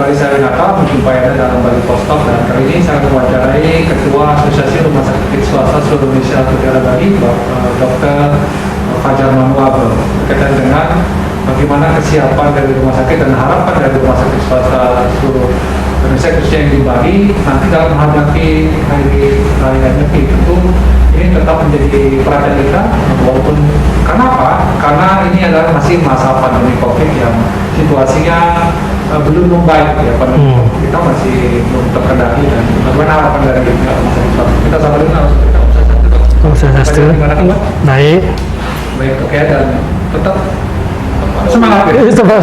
kembali saya Renata menjumpai Anda dalam Bali Postok, dan kali ini saya mewawancarai Ketua Asosiasi Rumah Sakit Swasta Seluruh Indonesia atau daerah Bali, Dr. Fajar Manuabe, berkaitan dengan bagaimana kesiapan dari rumah sakit dan harapan dari rumah sakit swasta seluruh Indonesia khususnya yang di Bali nanti dalam menghadapi hari raya Nyepi. Tentu ini tetap menjadi perhatian kita, walaupun kenapa? Karena ini adalah masih masa pandemi COVID yang situasinya belum membaik ya, pandemi kita masih belum terkendali, dan bagaimana harapan dari rumah sakit swasta? Kita sabar dulu, Baik. Baik, oke, dan tetap semangat.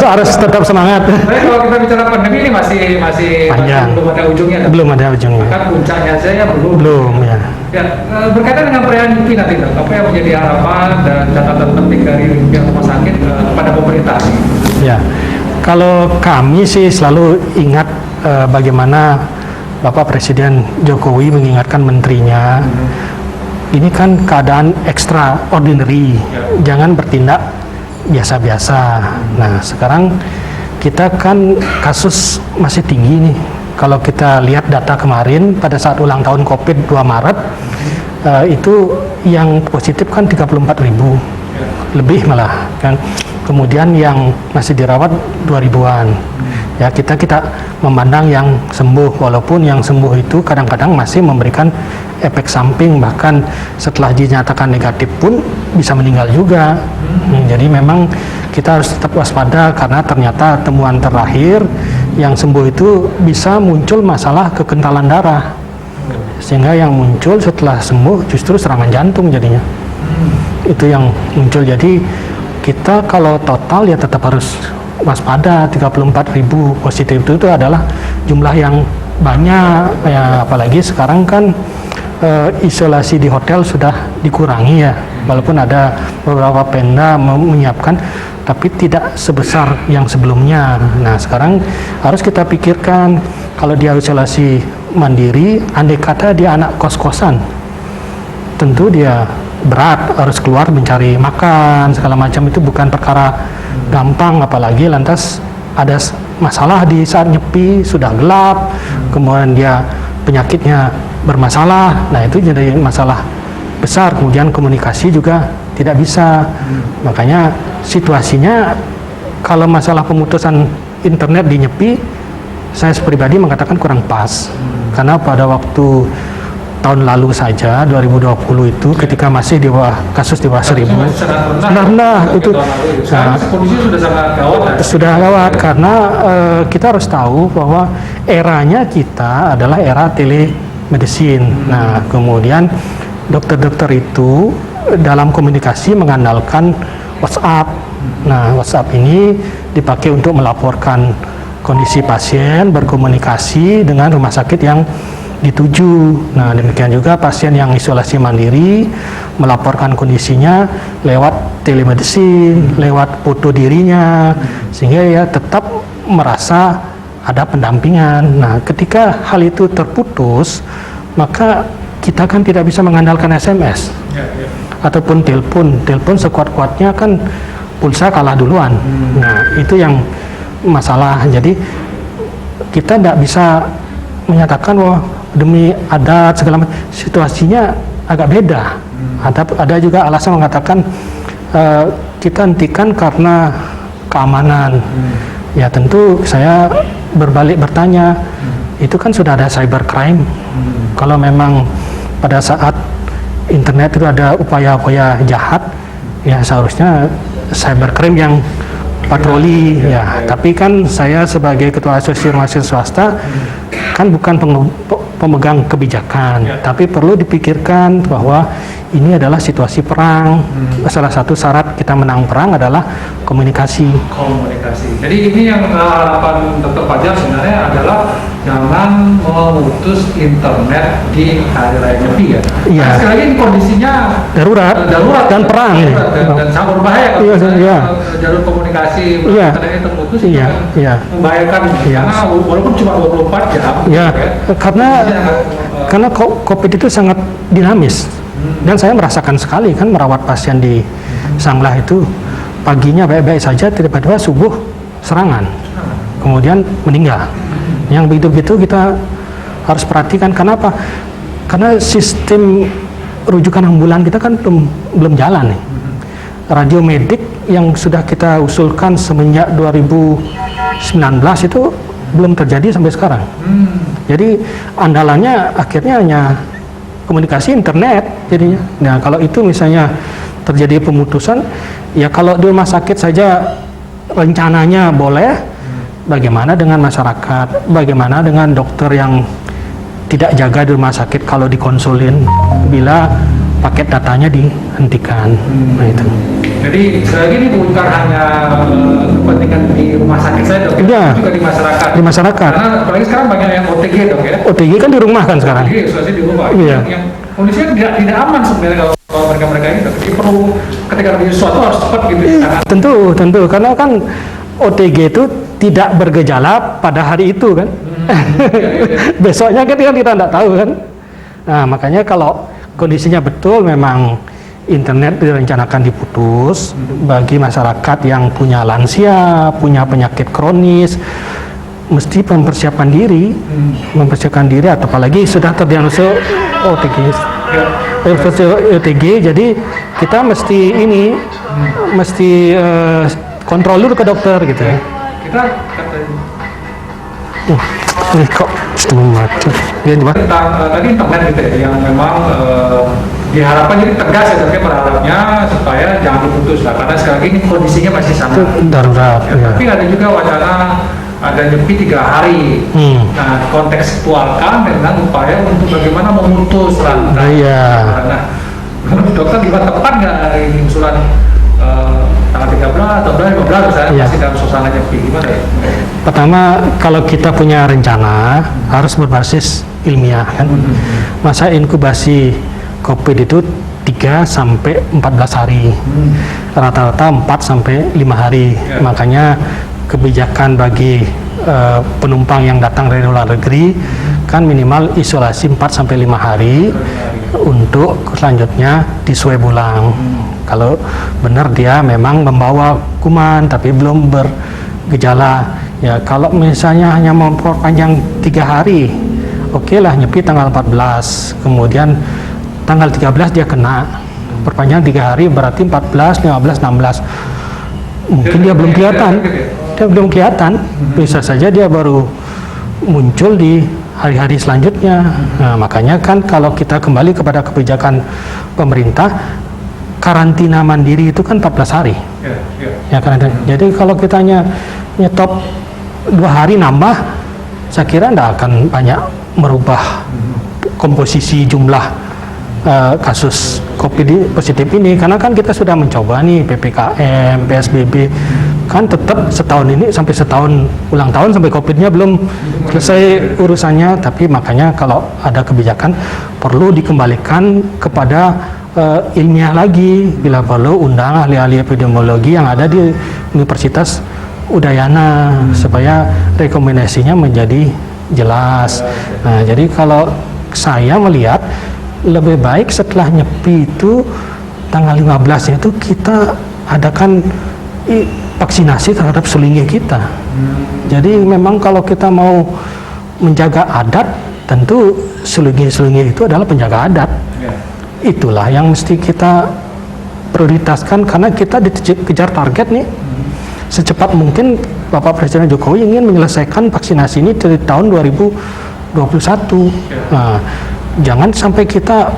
Harus tetap semangat. Tapi kalau kita bicara pandemi ini masih panjang. Belum ada ujungnya. Belum ada ujungnya. Kan puncaknya saja belum. Belum ya. Ya, berkaitan dengan perayaan Nyepi nanti, apa yang menjadi harapan dan catatan penting dari pihak rumah sakit kepada pemerintah? Ya, kalau kami sih selalu ingat bagaimana Bapak Presiden Jokowi mengingatkan menterinya. Ini kan keadaan extraordinary, jangan bertindak biasa-biasa. Nah, sekarang kita kan kasus masih tinggi nih. Kalau kita lihat data kemarin pada saat ulang tahun COVID 2 Maret, itu yang positif kan 34.000, lebih malah kan. Kemudian yang masih dirawat 2.000-an. Ya, kita memandang yang sembuh, walaupun yang sembuh itu kadang-kadang masih memberikan efek samping, bahkan setelah dinyatakan negatif pun bisa meninggal juga. Jadi memang kita harus tetap waspada, karena ternyata temuan terakhir yang sembuh itu bisa muncul masalah kekentalan darah, sehingga yang muncul setelah sembuh justru serangan jantung jadinya. Itu yang muncul. Jadi kita kalau total ya tetap harus waspada. 34.000 positif itu adalah jumlah yang banyak ya, apalagi sekarang kan isolasi di hotel sudah dikurangi ya, walaupun ada beberapa Pemda menyiapkan, tapi tidak sebesar yang sebelumnya. Nah, sekarang harus kita pikirkan, kalau dia isolasi mandiri, andai kata dia anak kos-kosan, tentu dia berat, harus keluar mencari makan segala macam, itu bukan perkara gampang, apalagi lantas ada masalah di saat Nyepi, sudah gelap, kemudian dia penyakitnya bermasalah. Nah, itu jadi masalah besar. Kemudian komunikasi juga tidak bisa. Makanya situasinya kalau masalah pemutusan internet di Nyepi, saya pribadi mengatakan kurang pas. Karena pada waktu tahun lalu saja 2020 itu ketika masih di bawah kasus di bawah 1.000 rendah itu, kondisi sudah sangat gawat. Sudah gawat karena kita harus tahu bahwa eranya kita adalah era telemedicine. Nah, kemudian dokter-dokter itu dalam komunikasi mengandalkan WhatsApp. Nah, WhatsApp ini dipakai untuk melaporkan kondisi pasien, berkomunikasi dengan rumah sakit yang dituju. Nah, demikian juga pasien yang isolasi mandiri melaporkan kondisinya lewat telemedicine, lewat foto dirinya, sehingga ya tetap merasa ada pendampingan. Nah, ketika hal itu terputus, maka kita kan tidak bisa mengandalkan SMS ataupun telepon sekuat-kuatnya kan pulsa kalah duluan. Nah, itu yang masalah. Jadi kita tidak bisa menyatakan bahwa demi adat segala macam, situasinya agak beda. Ada juga alasan mengatakan kita hentikan karena keamanan. Ya, tentu saya berbalik bertanya, itu kan sudah ada cybercrime. Kalau memang pada saat internet itu ada upaya-upaya jahat, ya seharusnya cybercrime yang patroli ya. Tapi kan saya sebagai ketua asosiasi rumah sakit swasta kan bukan pemegang kebijakan, tapi perlu dipikirkan bahwa ini adalah situasi perang. Salah satu syarat kita menang perang adalah komunikasi. Jadi ini yang harapan Dr. Fajar sebenarnya adalah jangan memutus internet di hari raya Nyepi ya. Iya. Sekali lagi ini kondisinya darurat dan perang dan sangat berbahaya kalau jalur komunikasi internet terputus, itu membahayakan karena walaupun cuma 24 jam. Ya, karena COVID itu sangat dinamis. Dan saya merasakan sekali kan merawat pasien di Sanglah itu, paginya baik-baik saja, tiba-tiba subuh serangan, kemudian meninggal. Yang begitu-begitu kita harus perhatikan. Kenapa? Karena sistem rujukan ambulan kita kan belum jalan nih. Radio medik yang sudah kita usulkan semenjak 2019 itu belum terjadi sampai sekarang. Jadi andalannya akhirnya hanya komunikasi internet jadinya. Nah, kalau itu misalnya terjadi pemutusan, ya kalau di rumah sakit saja rencananya boleh, bagaimana dengan masyarakat? Bagaimana dengan dokter yang tidak jaga di rumah sakit kalau dikonsulin bila paket datanya dihentikan? Nah itu. Jadi sekali lagi ini bukan hanya kepentingan di rumah sakit saya dok, ya, juga di masyarakat. Di masyarakat. Karena apalagi sekarang banyak yang OTG dok ya. OTG kan di rumah kan sekarang. OTG isolasi di rumah. Iya. Yang kondisinya tidak aman sebenarnya kalau mereka ini dok. Jadi perlu ketika terjadi sesuatu harus cepat gitu. Tentu karena kan OTG itu tidak bergejala pada hari itu kan. Besoknya kan kita tidak tahu kan. Nah makanya kalau kondisinya betul memang internet direncanakan diputus bagi masyarakat yang punya lansia, punya penyakit kronis, mesti mempersiapkan diri, atau apalagi sudah terdiagnosa OTG, jadi kita mesti kontrol dulu ke dokter gitu. Kita ini kok mati. Tadi internet gitu ya, yang memang diharapkan jadi tegas ya, tapi berharapnya supaya jangan diputus lah, karena sekali lagi ini kondisinya masih sangat darurat. Ya. Tapi ada juga wacana ada nyepi 3 hari. Nah, kontekstualkan dengan upaya untuk bagaimana memutus rantai. Nah, dokter gimana, tepat nggak ini usulan tanggal 13 atau 15 misalnya masih dalam suasana nyepi, gimana ya? Pertama, kalau kita punya rencana harus berbasis ilmiah kan. Masa inkubasi COVID itu 3 sampai 14 hari. Rata-rata 4 sampai 5 hari. Makanya kebijakan bagi penumpang yang datang dari luar negeri kan minimal isolasi 4 sampai 5 hari untuk selanjutnya diswab ulang. Kalau benar dia memang membawa kuman tapi belum bergejala, ya kalau misalnya hanya memperpanjang 3 hari, oke lah nyepi tanggal 14, kemudian tanggal 13 dia kena, perpanjang 3 hari berarti 14, 15, 16. Mungkin dia belum kelihatan, bisa saja dia baru muncul di hari-hari selanjutnya. Nah, makanya kan kalau kita kembali kepada kebijakan pemerintah, karantina mandiri itu kan 14 hari. Ya kan. Jadi kalau kita nyetop 2 hari nambah, saya kira tidak akan banyak merubah komposisi jumlah kasus COVID positif ini, karena kan kita sudah mencoba nih PPKM, PSBB, kan tetap setahun ini sampai setahun ulang tahun sampai COVID-nya belum selesai urusannya. Tapi makanya kalau ada kebijakan perlu dikembalikan kepada ilmiah lagi, bila perlu undang ahli-ahli epidemiologi yang ada di Universitas Udayana supaya rekomendasinya menjadi jelas. Nah, jadi kalau saya melihat lebih baik setelah nyepi itu tanggal 15 itu kita adakan vaksinasi terhadap selingi kita. Jadi memang kalau kita mau menjaga adat, tentu selingi itu adalah penjaga adat. Itulah yang mesti kita prioritaskan, karena kita dikejar target nih. Secepat mungkin Bapak Presiden Jokowi ingin menyelesaikan vaksinasi ini dari tahun 2021. Nah, jangan sampai kita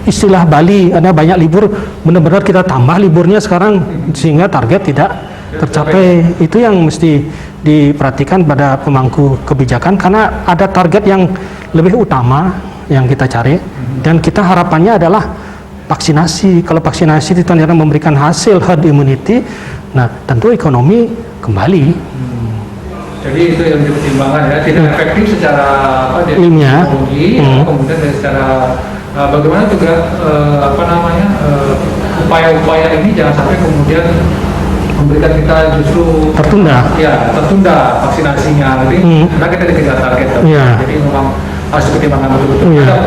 istilah Bali, ada banyak libur, benar-benar kita tambah liburnya sekarang sehingga target tidak tercapai. Itu yang mesti diperhatikan pada pemangku kebijakan, karena ada target yang lebih utama yang kita cari, dan kita harapannya adalah vaksinasi. Kalau vaksinasi itu ternyata memberikan hasil herd immunity, nah tentu ekonomi kembali. Jadi itu yang dipertimbangkan ya, tidak efektif secara ilmiah, kemudian secara bagaimana juga upaya-upaya ini jangan sampai kemudian memberikan kita justru tertunda vaksinasinya. Jadi karena kita dikejar target, jadi memang harus dipertimbangkan betul-betul.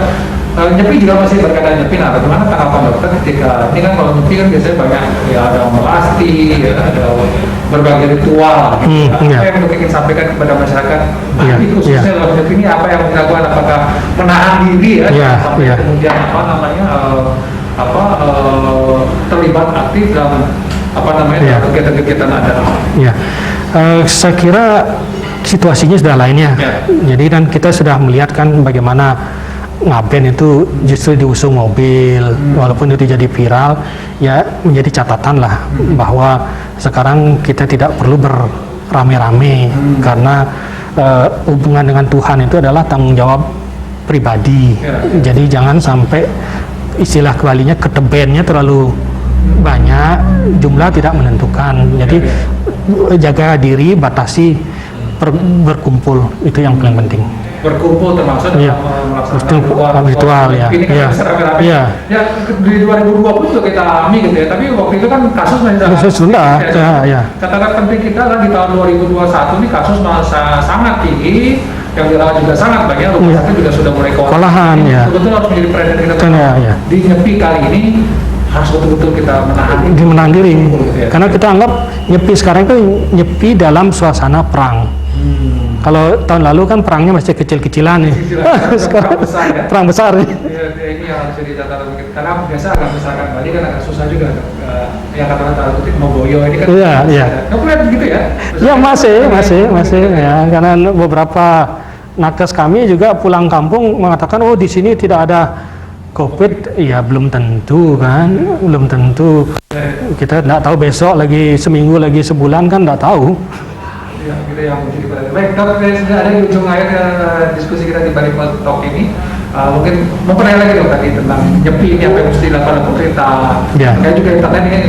nyepi juga masih berkaitan nyepi. Nah, bagaimana tanggapan dokter ketika ini kan kalau nyepi kan biasanya banyak ya, ada melasti, ya, ada berbagai ritual gitu. Iya. Apa yang dokter ingin sampaikan kepada masyarakat? Iya, Itu khususnya iya. dalam nyepi ini apa yang dilakukan? Apakah menahan diri ya, Iya, sampai iya. kemudian apa namanya terlibat aktif dalam apa namanya Iya. kegiatan-kegiatan adat? Ya, saya kira situasinya sudah lainnya. Ya. Jadi kan kita sudah melihat kan bagaimana ngaben itu justru diusung mobil, walaupun itu jadi viral, ya menjadi catatan lah bahwa sekarang kita tidak perlu berrame-rame karena hubungan dengan Tuhan itu adalah tanggung jawab pribadi. Ya. Jadi jangan sampai istilah kembalinya ketebennya terlalu banyak, jumlah tidak menentukan. Jadi jaga diri, batasi berkumpul, itu yang paling penting. Berkumpul termasuk Iya. melaksanakan Ritual, ya. Ini kan Iya. bisa rame-rame. Iya. Ya di 2020 juga kita alami gitu ya. Tapi waktu itu kan kasus masih sangat Kasus rendah, tinggi, ya, ya. Catatan penting kita lah di tahun 2021 ini kasus masih sangat tinggi, yang dirawat juga sangat banyak. Rumah Iya. sakit juga sudah mulai Kewalahan, ya. Betul harus menjadi perhatian kita. Ya, ya. Di nyepi kali ini harus betul-betul kita menahan Di menang diri, Gitu ya. karena kita anggap nyepi sekarang itu nyepi dalam suasana perang. Kalau tahun lalu kan perangnya masih kecil-kecilan nih. Sekarang Perang besar, ya. perang besar nih. Ini yang harus jadi catatan kita. Karena biasa akan misalkan Bali kan agak susah juga. Yang kata-kata kutip Mogoyo ini kan. Iya, iya. Kamu lihat begitu ya? Ya masih ya, karena beberapa nakes kami juga pulang kampung mengatakan oh di sini tidak ada COVID, ya belum tentu kan, belum tentu. Kita tidak tahu besok lagi seminggu lagi sebulan kan tidak tahu. Ya, gitu yang menjadi perhatian. Baik, dok, sudah ada di ujung akhir diskusi kita di Bali Talk ini. Mungkin mau pertanyaan lagi dok tadi tentang nyepi ini apa yang mesti dilakukan oleh pemerintah. Ya. Dan juga internet ini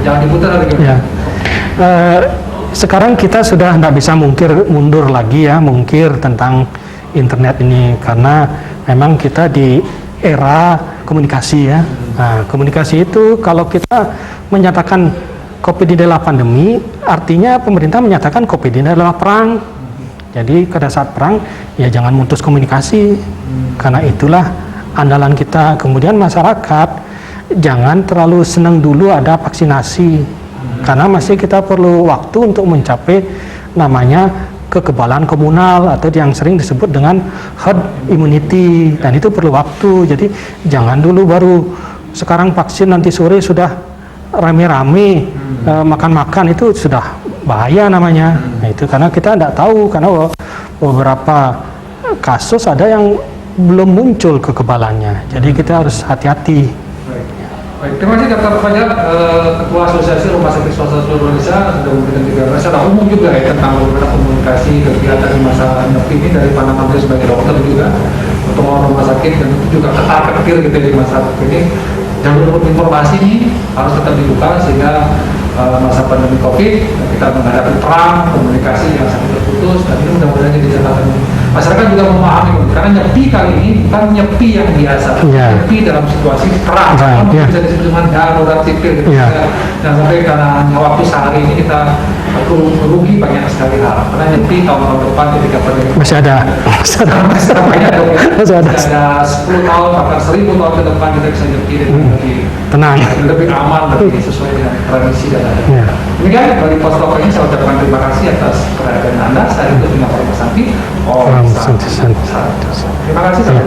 jangan diputar lagi. Ya. Sekarang kita sudah tidak bisa mundur lagi ya, mungkir tentang internet ini karena memang kita di era komunikasi ya. Nah, komunikasi itu kalau kita menyatakan COVID ini adalah pandemi, artinya pemerintah menyatakan COVID ini adalah perang. Jadi pada saat perang, ya jangan mutus komunikasi, karena itulah andalan kita. Kemudian masyarakat jangan terlalu senang dulu ada vaksinasi, karena masih kita perlu waktu untuk mencapai namanya kekebalan komunal atau yang sering disebut dengan herd immunity, dan itu perlu waktu. Jadi jangan dulu baru sekarang vaksin nanti sore sudah rame-rame makan-makan, itu sudah bahaya namanya. Nah, itu karena kita tidak tahu, karena beberapa kasus ada yang belum muncul kekebalannya. Jadi kita harus hati-hati. Baik, terima kasih Dr. Fajar, Ketua Asosiasi Rumah Sakit Swasta Seluruh Indonesia, sudah memberikan juga secara umum juga ya tentang bagaimana komunikasi kegiatan di masa nyepi ini dari pandangan beliau sebagai dokter juga untuk rumah sakit, dan itu juga ketar-ketir gitu di masa ini. Jalur informasi ini harus tetap dibuka sehingga masa pandemi COVID kita menghadapi perang komunikasi yang sangat terputus, dan ini mudah-mudahan jadi catatan masyarakat juga memahami, karena nyepi kali ini bukan nyepi yang biasa, Ya. nyepi dalam situasi perang, Ya. bisa disebut dengan darurat sipil gitu. Ya. Dan sampai karena waktu sehari ini kita rugi banyak sekali hal, karena nyepi tahun depan ketika pandemi Masih ada. masih banyak dong ya. Masih ada. Masih ada 10 tahun bahkan 1000 tahun ke depan kita bisa nyepi dan lebih Tenang. lebih aman, lebih sesuai dengan tradisi dan adat. Ya. Demikian dari Postalk ini saya ucapkan terima kasih atas perhatian Anda. Saya itu dengan Pak Santi. Om Santi. Terima kasih. Ya.